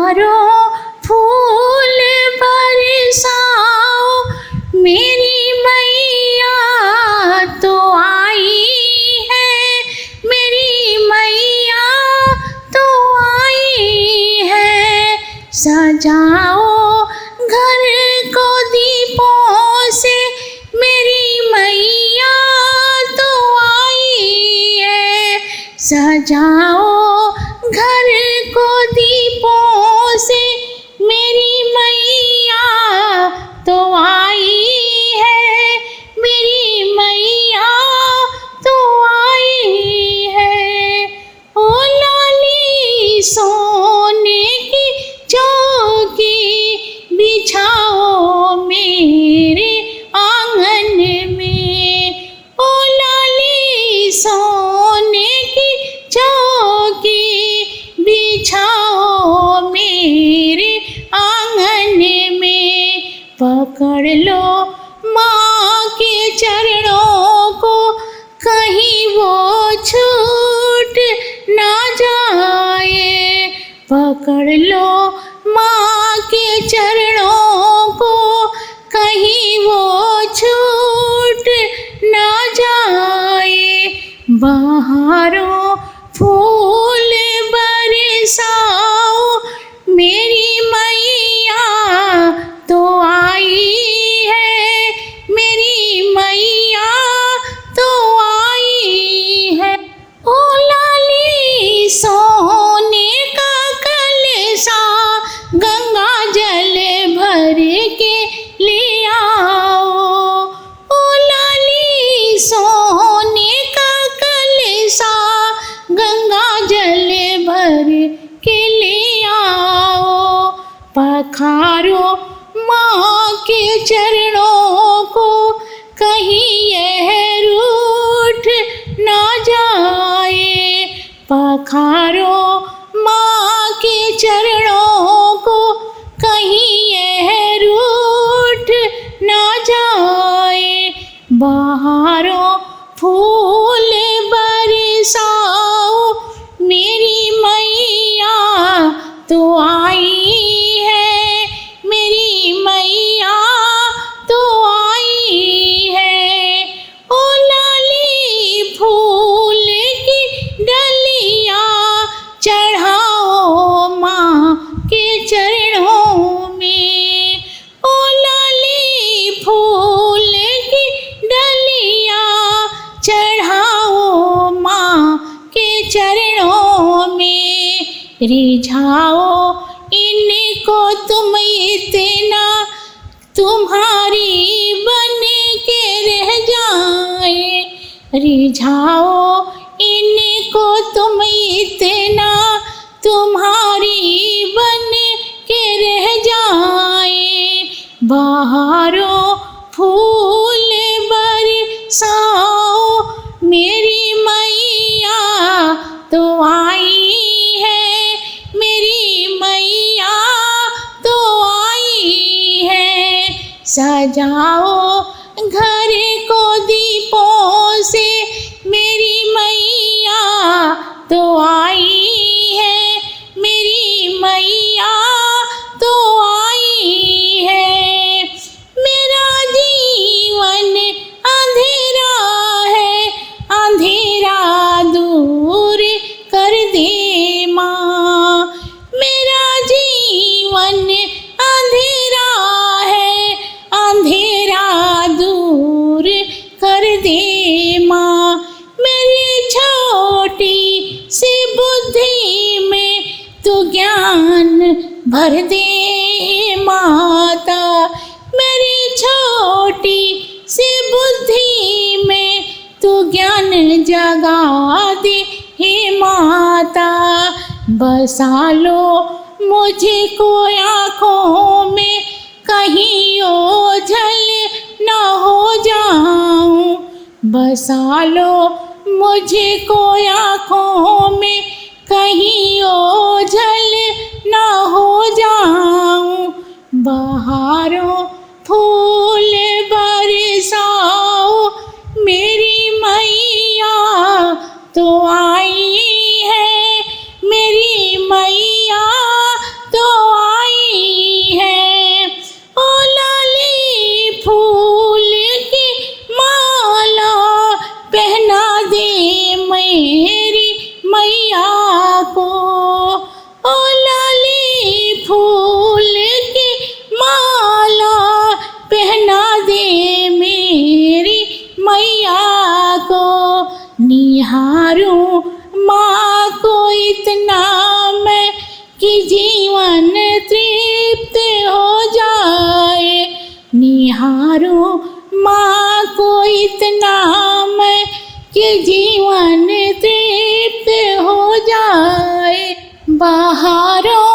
बहारों फूल बरसाओ, मेरी मैया तो आई है, मेरी मैया तो आई है। सजाओ घर को दीपों से, मेरी मैया तो आई है। सजाओ घर को दीपों से, मेरी मैया तो आई है, मेरी मैया तो आई है। ओ लाली सोने की चौकी बिछाओ मेरे आंगन में, ओ लाली सोने की चौकी बिछाओ मेरे आंगन में। पकड़ लो माँ के चरणों को, कहीं वो छूट ना जाए। पकड़ लो माँ के चरणों को, कहीं वो छूट ना जाए। बहारों फूल बरसाओ, मेरी मैया तो आई है, मेरी मैया तो आई है। ओ लाली सोने का कलशा, गंगा जल भर के ले आओ। ओ लाली सोने का कलशा, गंगा जल भर के ले आओ। पखारो माँ के चरणों को, कहीं यह रूठ ना जाए। पखारो माँ के चरणों को, कहीं यह रूठ ना जाए। बहारों फूल बरसाओ, मेरी मैया तो आई है, मेरी मैया तो आई है। ओ लाली फूल की डलिया चढ़ाओ माँ के चरणों में, ओ लाली फूल की डलिया चढ़ाओ माँ के चरणों में। रिझाओ इनको तुम इतना, तुम्हारी बन के रह जाए। रिझाओ इनको तुम इतना, तुम्हारी बन के रह जाए। बहारों फूल बरसाओ, मेरी मैया तो आई है, मेरी मैया तो आई है। सजाओ घर को दीपों से, मेरी मैया तो आई है, मेरी मैया तो आई है। मेरा जीवन अंधेरा है, अंधेरा दूर कर दे माँ। मेरा जीवन अंधेरा है, अंधेरा दूर कर दे माँ। मेरी छोटी सी बुद्धि में तू ज्ञान भर दे माता। मेरी छोटी सी बुद्धि में तू ज्ञान जगा दे हे माता। बसा लो मुझे को आँखों में, कहीं ओझल न हो जाऊं। बसा लो मुझे को आँखों में, कहीं ओझल न हो जाऊं। बहारों फूल बरसाओ, मेरी मैया तो आई है, मेरी मैया तो जीवन तृप्त हो जाए। बहारों